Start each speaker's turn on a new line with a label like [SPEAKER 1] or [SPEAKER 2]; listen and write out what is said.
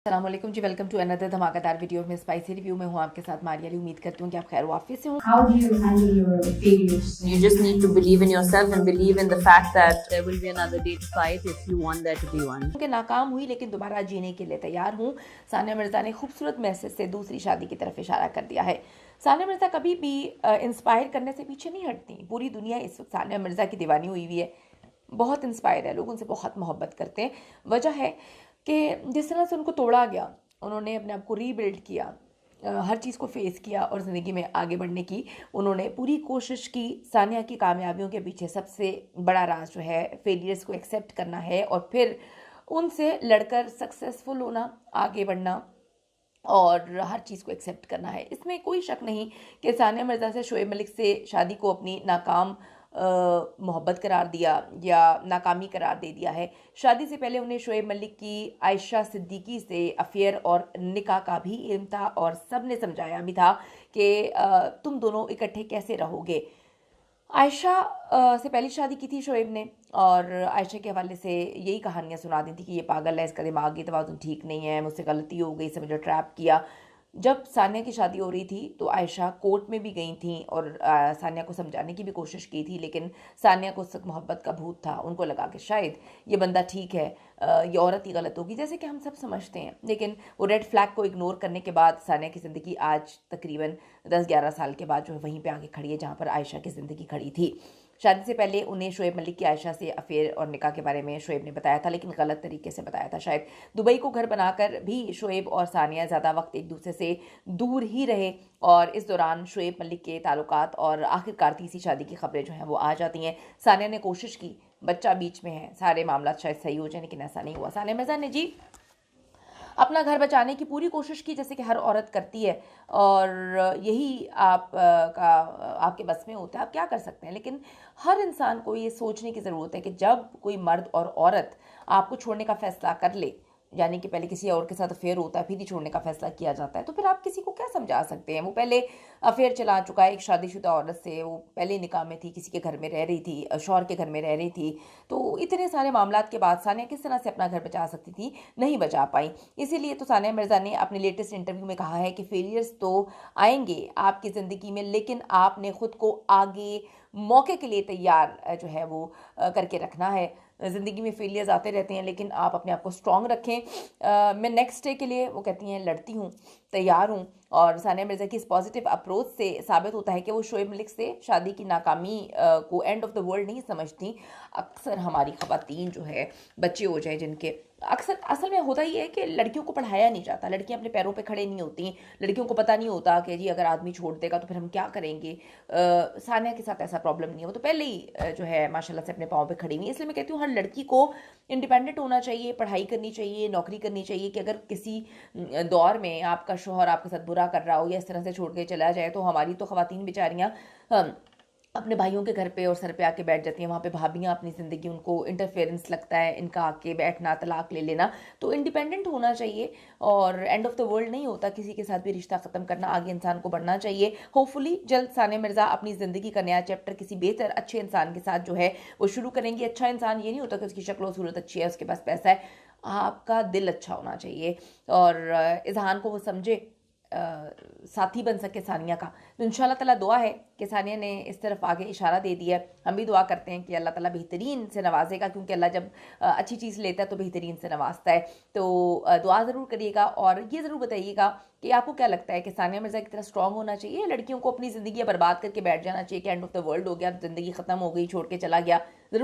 [SPEAKER 1] अस्सलाम वालेकुम जी, welcome to another धमाकेदार वीडियो में स्पाइसी रिव्यू में हूँ आपके साथ मारिया अली। उम्मीद करती हूँ कि आप खैर वाफिस से हों।
[SPEAKER 2] How do you handle your failures?
[SPEAKER 3] You just need to believe in yourself and believe in the fact that there will be another day to fight if you want there to be one.
[SPEAKER 1] कि नाकाम हुई लेकिन दोबारा जीने के लिए तैयार हूँ। सानिया मिर्ज़ा ने खूबसूरत मैसेज से दूसरी शादी की तरफ इशारा कर दिया है। सानिया मिर्ज़ा कभी भी इंस्पायर करने से पीछे नहीं हटती। पूरी दुनिया इस वक्त सानिया मिर्ज़ा की दीवानी हुई हुई है, बहुत इंस्पायर है, लोग उनसे बहुत मोहब्बत करते हैं। वजह है कि जिस तरह से उनको तोड़ा गया, उन्होंने अपने आप को रीबिल्ड किया, हर चीज़ को फेस किया और ज़िंदगी में आगे बढ़ने की उन्होंने पूरी कोशिश की। सानिया की कामयाबियों के पीछे सबसे बड़ा राज जो है फेलियर्स को एक्सेप्ट करना है और फिर उनसे लड़कर सक्सेसफुल होना, आगे बढ़ना और हर चीज़ को एक्सेप्ट करना है। इसमें कोई शक नहीं कि सानिया मिर्ज़ा से शोएब मलिक से शादी को अपनी नाकाम मोहब्बत करार दिया या नाकामी करार दे दिया है। शादी से पहले उन्हें शोएब मलिक की आयशा सिद्दीकी से अफेयर और निकाह का भी इल्म था और सब ने समझाया भी था कि तुम दोनों इकट्ठे कैसे रहोगे। आयशा से पहली शादी की थी शोएब ने और आयशा के हवाले से यही कहानियाँ सुना दी थी कि ये पागल है, इसका दिमागी तवाज़ुन ठीक नहीं है, मुझसे गलती हो गई, इसे मुझे ट्रैप किया। जब सानिया की शादी हो रही थी तो आयशा कोर्ट में भी गई थी और सानिया को समझाने की भी कोशिश की थी, लेकिन सानिया को उस वक्त मोहब्बत का भूत था। उनको लगा कि शायद ये बंदा ठीक है, ये औरत ही गलत होगी, जैसे कि हम सब समझते हैं। लेकिन वो रेड फ्लैग को इग्नोर करने के बाद सानिया की ज़िंदगी आज तकरीबन 10-11 साल के बाद जो है वहीं पे आगे खड़ी है जहाँ पर आयशा की ज़िंदगी खड़ी थी। शादी से पहले उन्हें शोएब मलिक की आयशा से अफेयर और निकाह के बारे में शोएब ने बताया था, लेकिन गलत तरीके से बताया था। शायद दुबई को घर बनाकर भी शोएब और सानिया ज़्यादा वक्त एक दूसरे से दूर ही रहे और इस दौरान शोएब मलिक के ताल्लुकात और आखिरकार तीसरी शादी की खबरें जो हैं वो आ जाती हैं। सानिया ने कोशिश की, बच्चा बीच में है, सारे मामला शायद सही हो जाए, लेकिन ऐसा नहीं हुआ। सानिया मिर्ज़ा ने जी अपना घर बचाने की पूरी कोशिश की, जैसे कि हर औरत करती है, और यही आपके बस में होता है, आप क्या कर सकते हैं। लेकिन हर इंसान को ये सोचने की ज़रूरत है कि जब कोई मर्द और औरत आपको छोड़ने का फ़ैसला कर ले, यानी कि पहले किसी और के साथ अफेयर होता है फिर ही छोड़ने का फैसला किया जाता है, तो फिर आप किसी को क्या समझा सकते हैं। वो पहले अफेयर चला चुका है एक शादीशुदा औरत से, वो पहले निकाह में थी, किसी के घर में रह रही थी, शौहर के घर में रह रही थी। तो इतने सारे मामलात के बाद सानिया किस तरह से अपना घर बचा सकती थी, नहीं बचा पाई। इसीलिए तो सानिया मिर्ज़ा ने अपने लेटेस्ट इंटरव्यू में कहा है कि फेलियर्स तो आएंगे आपकी ज़िंदगी में, लेकिन आपने ख़ुद को आगे मौके के लिए तैयार जो है वो करके रखना है। ज़िंदगी में फेलियर्स आते रहते हैं, लेकिन आप अपने आप को स्ट्रॉन्ग रखें। मैं नेक्स्ट डे के लिए, वो कहती हैं, लड़ती हूँ, तैयार हूँ। और सानिया मिर्ज़ा की इस पॉजिटिव अप्रोच से साबित होता है कि वो शोएब मलिक से शादी की नाकामी को एंड ऑफ द वर्ल्ड नहीं समझती। अक्सर हमारी ख़वातीन जो है, बच्चे हो जाए जिनके, अक्सर असल में होता ही है कि लड़कियों को पढ़ाया नहीं जाता, लड़कियां अपने पैरों पे खड़े नहीं होती, लड़कियों को पता नहीं होता कि जी अगर आदमी छोड़ देगा तो फिर हम क्या करेंगे। सानिया के साथ ऐसा प्रॉब्लम नहीं है, वो तो पहले ही जो है माशाल्लाह से अपने पाँव पे खड़ी हुई है। इसलिए मैं कहती हूँ हर लड़की को इंडिपेंडेंट होना चाहिए, पढ़ाई करनी चाहिए, नौकरी करनी चाहिए कि अगर किसी दौर में आपका शौहर आपके साथ बुरा कर रहा हो या इस तरह से छोड़ के चला जाए, तो हमारी तो ख़वातीन बेचारियाँ अपने भाइयों के घर पे और सर पे आके बैठ जाती हैं। वहाँ पे भाभियाँ अपनी ज़िंदगी, उनको इंटरफेरेंस लगता है इनका आके बैठना, तलाक ले लेना। तो इंडिपेंडेंट होना चाहिए और एंड ऑफ द वर्ल्ड नहीं होता किसी के साथ भी रिश्ता ख़त्म करना, आगे इंसान को बढ़ना चाहिए। होपफुली जल्द सानिया मिर्ज़ा अपनी ज़िंदगी का नया चैप्टर किसी बेहतर अच्छे इंसान के साथ जो है वो शुरू करेंगी। अच्छा इंसान ये नहीं होता कि उसकी शक्ल सूरत अच्छी है, उसके पास पैसा है, आपका दिल अच्छा होना चाहिए और इज़हान को वो समझे, साथी बन सके सानिया का। तो इंशाल्लाह ताला दुआ है कि सानिया ने इस तरफ आगे इशारा दे दिया है। हम भी दुआ करते हैं कि अल्लाह ताला बेहतरीन से नवाजेगा, क्योंकि अल्लाह जब अच्छी चीज़ लेता है तो बेहतरीन से नवाजता है। तो दुआ ज़रूर करिएगा और ये ज़रूर बताइएगा कि आपको क्या लगता है कि सानिया मिर्ज़ा की तरह स्ट्रॉन्ग होना चाहिए, लड़कियों को अपनी ज़िंदगी बर्बाद करके बैठ जाना चाहिए कि एंड ऑफ द वर्ल्ड हो गया, ज़िंदगी ख़त्म हो गई, छोड़ के चला गया। ज़रूर